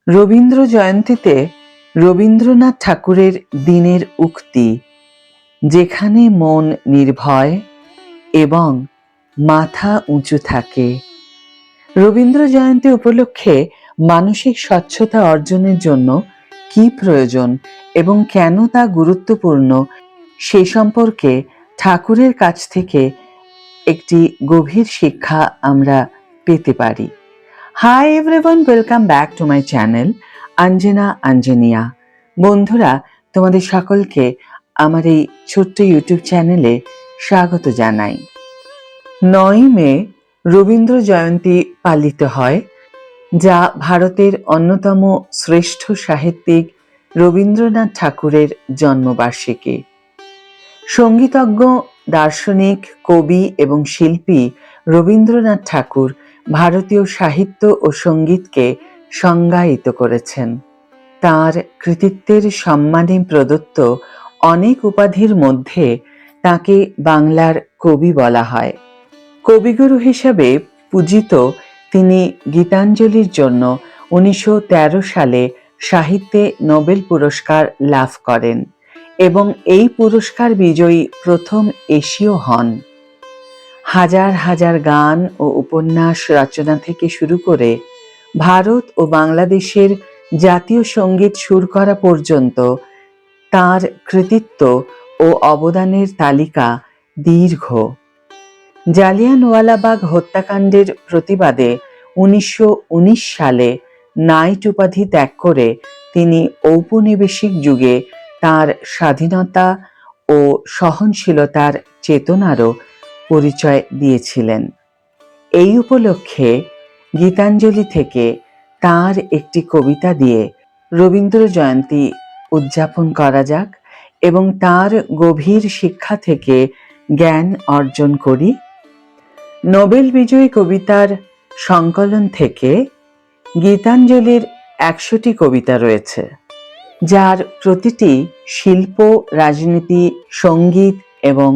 রবীন্দ্র জয়ন্তীতে রবীন্দ্রনাথ ঠাকুরের দিনের উক্তি, যেখানে মন নির্ভয় এবং মাথা উঁচু থাকে। রবীন্দ্র জয়ন্তী উপলক্ষে মানসিক স্বচ্ছতা অর্জনের জন্য কি প্রয়োজন এবং কেন তা গুরুত্বপূর্ণ সে সম্পর্কে ঠাকুরের কাছ থেকে একটি গভীর শিক্ষা আমরা পেতে পারি। Hi everyone, welcome back to my channel Anjana Anjaniya. বন্ধুরা, তোমাদের সকলকে আমার এই ছোট্ট ইউটিউব চ্যানেলে স্বাগত জানাই। 9 মে রবীন্দ্র জয়ন্তী পালিত হয়, যা ভারতের অন্যতম শ্রেষ্ঠ সাহিত্যিক রবীন্দ্রনাথ ঠাকুরের জন্মবার্ষিকী। সঙ্গীতজ্ঞ, দার্শনিক, কবি এবং শিল্পী রবীন্দ্রনাথ ঠাকুর ভারতীয় সাহিত্য ও সঙ্গীতকে সংজ্ঞায়িত করেছেন। তাঁর কৃতিত্বের সম্মানে প্রদত্ত অনেক উপাধির মধ্যে তাঁকে বাংলার কবি বলা হয়। কবিগুরু হিসাবে পূজিত তিনি গীতাঞ্জলির জন্য 1913 সালে সাহিত্যে নোবেল পুরস্কার লাভ করেন এবং এই পুরস্কার বিজয়ী প্রথম এশীয় হন। হাজার হাজার গান ও উপন্যাস রচনা থেকে শুরু করে ভারত ও বাংলাদেশের জাতীয় সঙ্গীত সুর করা পর্যন্ত তাঁর কৃতিত্ব ও অবদানের তালিকা দীর্ঘ। জালিয়ানওয়ালাবাগ হত্যাকাণ্ডের প্রতিবাদে 1919 সালে নাইট উপাধি ত্যাগ করে তিনি ঔপনিবেশিক যুগে তাঁর স্বাধীনতা ও সহনশীলতার চেতনারও পরিচয় দিয়েছিলেন। এই উপলক্ষে গীতাঞ্জলি থেকে তাঁর একটি কবিতা দিয়ে রবীন্দ্র জয়ন্তী উদযাপন করা যাক এবং তাঁর গভীর শিক্ষা থেকে জ্ঞান অর্জন করি। নোবেল বিজয়ী কবিতার সংকলন থেকে গীতাঞ্জলির 100টি কবিতা রয়েছে, যার প্রতিটি শিল্প, রাজনীতি, সঙ্গীত এবং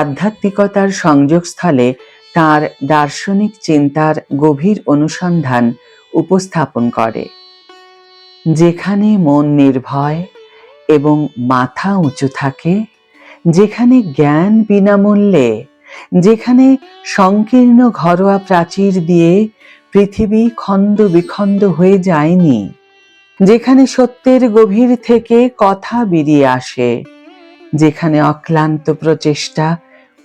আধ্যাত্মিকতার সংযোগস্থলে তাঁর দার্শনিক চিন্তার গভীর অনুসন্ধান উপস্থাপন করে। যেখানে মন নির্ভয় এবং মাথা উঁচু থাকে, যেখানে জ্ঞান বিনামূল্যে, যেখানে সংকীর্ণ ঘরোয়া প্রাচীর দিয়ে পৃথিবী খণ্ড বিখণ্ড হয়ে যায়নি, যেখানে সত্যের গভীর থেকে কথা বেরিয়ে আসে, যেখানে অক্লান্ত প্রচেষ্টা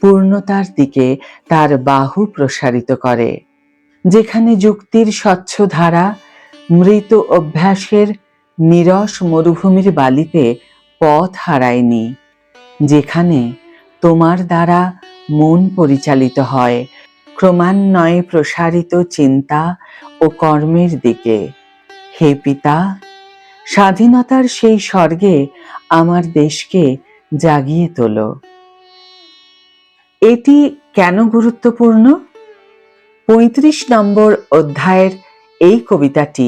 পূর্ণতার দিকে তার বাহু প্রসারিত করে, যেখানে যুক্তির স্বচ্ছ ধারা মৃত অভ্যাসের নিরস মরুভূমির বালিতে পথ হারায়নি, যেখানে তোমার দ্বারা মন পরিচালিত হয় ক্রমান্বয়ে প্রসারিত চিন্তা ও কর্মের দিকে। হে পিতা, স্বাধীনতার সেই স্বর্গে আমার দেশকে জাগিয়ে তোলো। এটি কেন গুরুত্বপূর্ণ? 35 নম্বর অধ্যায়ের এই কবিতাটি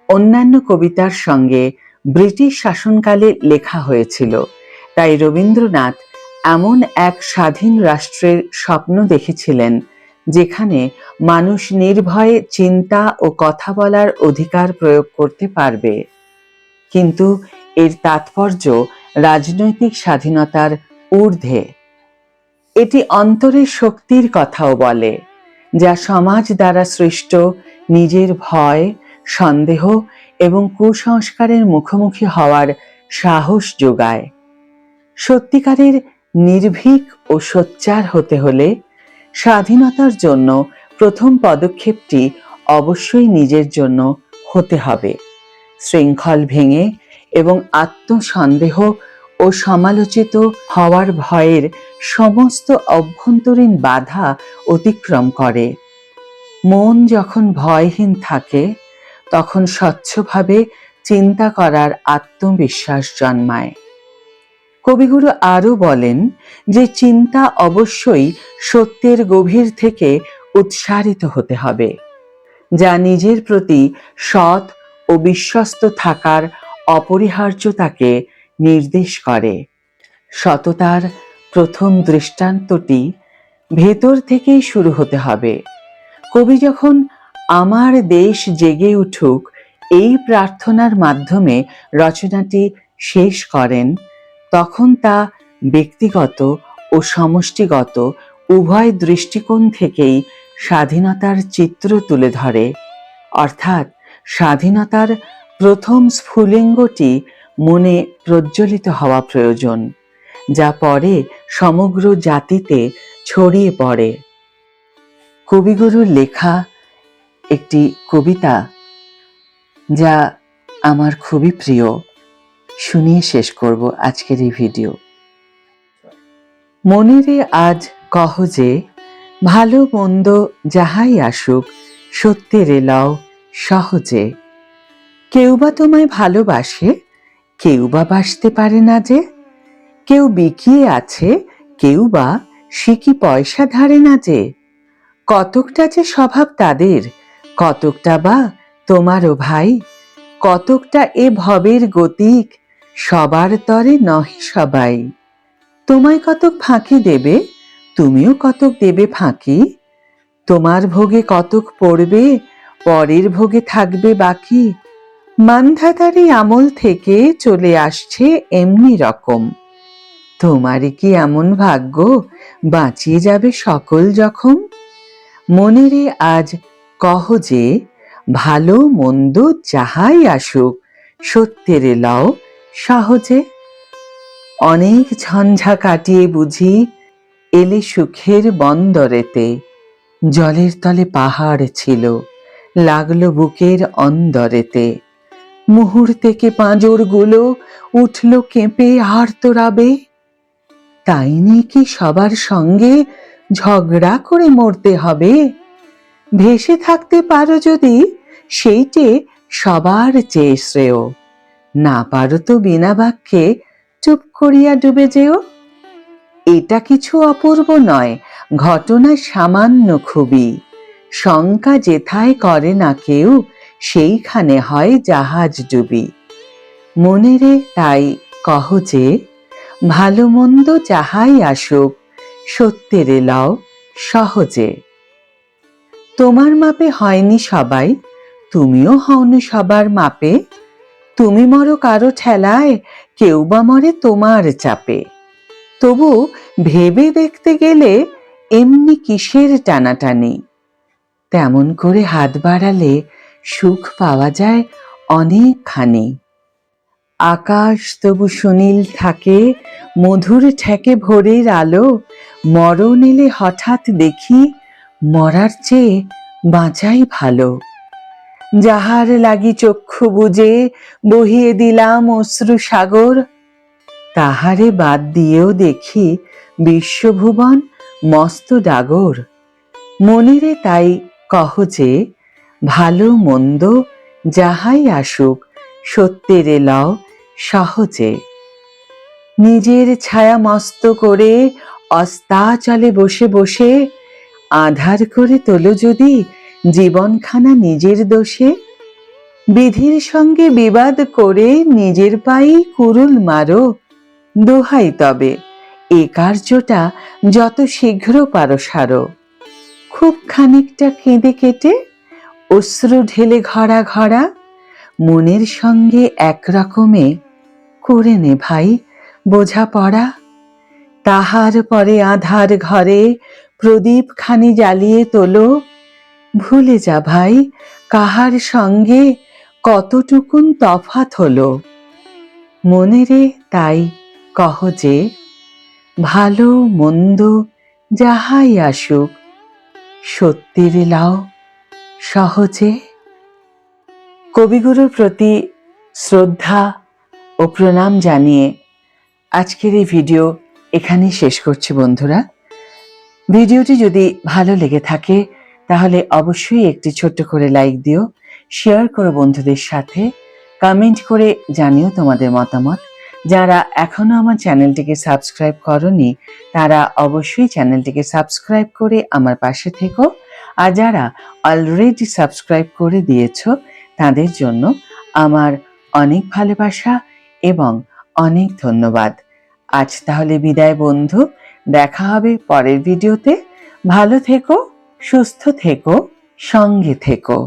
অন্যান্য কবিতার সঙ্গে ব্রিটিশ শাসনকালে লেখা হয়েছিল, তাই রবীন্দ্রনাথ এমন এক স্বাধীন রাষ্ট্রের স্বপ্ন দেখেছিলেন যেখানে মানুষ নির্ভয়ে চিন্তা ও কথা বলার অধিকার প্রয়োগ করতে পারবে। কিন্তু এর তাৎপর্য রাজনৈতিক স্বাধীনতার ঊর্ধ্বে। এটি অন্তরের শক্তির কথাও বলে, যা সমাজ দ্বারা সৃষ্ট নিজের ভয়, সন্দেহ এবং কুসংস্কারের মুখোমুখি হওয়ার সাহস যোগায়। সত্যিকারের নির্ভীক ও সোচ্চার হতে হলে স্বাধীনতার জন্য প্রথম পদক্ষেপটি অবশ্যই নিজের জন্য হতে হবে। শৃঙ্খল ভেঙে এবং আত্মসন্দেহ ও সমালোচিত হওয়ার ভয়ের সমস্ত অভ্যন্তরীণ বাধা অতিক্রম করে। মন যখন ভয়হীন থাকে, তখন স্বচ্ছভাবে চিন্তা করার আত্মবিশ্বাস জন্মায়। কবিগুরু আরও বলেন যে চিন্তা অবশ্যই সত্যের গভীর থেকে উৎসারিত হতে হবে, যা নিজের প্রতি সৎ ও বিশ্বস্ত থাকার অপরিহার্যতাকে নির্দেশ করে। সততার প্রথম দৃষ্টান্তটি ভেতর থেকেই শুরু হতে হবে। কবি যখন আমার দেশ জেগে উঠুক এই প্রার্থনার মাধ্যমে রচনাটি শেষ করেন, তখন তা ব্যক্তিগত ও সমষ্টিগত উভয় দৃষ্টিকোণ থেকেই স্বাধীনতার চিত্র তুলে ধরে। অর্থাৎ স্বাধীনতার প্রথম স্ফুলিঙ্গটি মনে প্রজ্বলিত হওয়া প্রয়োজন, যা পরে সমগ্র জাতিতে ছড়িয়ে পড়ে। কবিগুরুর লেখা একটি কবিতা যা আমার খুবই প্রিয়, শুনিয়ে শেষ করব আজকের এই ভিডিও। মনেরে আজ কহ যে, ভালো মন্দ যাহাই আসুক, সত্যেরে লও সহজে। কেউ বা তোমায় ভালোবাসে, কেউ বা বাসতে পারে না যে। কেউ বিকিয়ে আছে, কেউ বা সিকি পয়সা ধারে না যে। কতকটা যে স্বভাব তাদের, কতকটা বা তোমারও ভাই। কতকটা এ ভবের গতিক, সবার তরে নহে সবাই। তোমায় কতক ফাঁকি দেবে, তুমিও কতক দেবে ফাঁকি। তোমার ভোগে কতক পড়বে, পরের ভোগে থাকবে বাকি। মানধাতারি আমল থেকে চলে আসছে এমনি রকম। তোমারই কি এমন ভাগ্য, বাঁচিয়ে যাবে সকল জখম। মনেরে আজ কহ যে, ভালো মন্দ যাহাই আসুক, সত্যেরে লও সহজে। অনেক ঝঞ্ঝা কাটিয়ে বুঝি এলে সুখের বন্দরেতে। জলের তলে পাহাড় ছিল, লাগলো বুকের অন্দরেতে। মুহূর্তেকে পাঁজরগুলো উঠল কেঁপে আর্তরাবে। তাই নিয়ে কি সবার সঙ্গে ঝগড়া করে মরতে হবে? ভেসে থাকতে পারো যদি, সেইটে সবার চেয়ে শ্রেয়। না পারো তো বিনা বাক্যে চুপ করিয়া ডুবে যেও। এটা কিছু অপূর্ব নয়, ঘটনা সামান্য খুবই। শঙ্কা যেথায় করে না কেউ, সেইখানে হয় জাহাজ ডুবি। মনেরে তাই কহ যে, ভালো মন্দ যাহাই আসুক, সত্যেরে লও সহজে। তোমার মাপে হয়নি সবাই, তুমিও হওনি সবার মাপে। তুমি মরো কারো ঠেলায়, কেউ বা মরে তোমার চাপে। তবু ভেবে দেখতে গেলে এমনি কিসের টানাটানি। তেমন করে হাত বাড়ালে সুখ পাওয়া যায় অনেকখানি। আকাশ তবু সুনীল থাকে, মধুর ঠেকে ভোরের আলো। মরণ এলে হঠাৎ দেখি, মরার চেয়ে বাঁচাই ভালো। যাহার লাগি চক্ষু বুজে বহিয়ে দিলাম অশ্রু সাগর, তাহারে বাদ দিয়েও দেখি বিশ্বভুবন মস্ত ডাগর। মনেরে তাই কহ যে, ভালো মন্দ যাহাই আসুক, সত্যেরে লও সহজে। নিজের ছায়া মস্ত করে অস্তাচলে বসে বসে, আধার করে তোলো যদি জীবনখানা নিজের দোষে। বিধির সঙ্গে বিবাদ করে নিজের পায়েই কুরুল মারো। দোহাই তবে এ কার্যটা যত শীঘ্র পারো সারো। খুব খানিকটা কেঁদে কেটে, অশ্রু ঢেলে ঘরা ঘরা, মনের সঙ্গে একরকমে করে নে ভাই বোঝাপড়া। তাহার পরে আধার ঘরে প্রদীপ খানি জ্বালিয়ে তোলো। ভুলে যা ভাই কাহার সঙ্গে কতটুকুন তফাৎ হলো। মনেরে তাই কহ যে, ভালো মন্দ যাহাই আসুক, সত্যেরে লও সহজে। কবিগুরুর প্রতি শ্রদ্ধা ও প্রণাম জানিয়ে আজকের এই ভিডিও এখানেই শেষ করছি বন্ধুরা। ভিডিওটি যদি ভালো লেগে থাকে তাহলে অবশ্যই একটি ছোট্ট করে লাইক দিও, শেয়ার করো বন্ধুদের সাথে, কমেন্ট করে জানিও তোমাদের মতামত। যারা এখনো আমার চ্যানেলটিকে সাবস্ক্রাইব করনি তারা অবশ্যই চ্যানেলটিকে সাবস্ক্রাইব করে আমার পাশে থেকো। আর যারা অলরেডি সাবস্ক্রাইব করে দিয়েছো তাদের জন্য আমার অনেক ভালোবাসা এবং অনেক ধন্যবাদ। আজ তাহলে বিদায় বন্ধু, দেখা হবে পরের ভিডিওতে। ভালো থেকো, সুস্থ থেকো, সঙ্গে থেকো।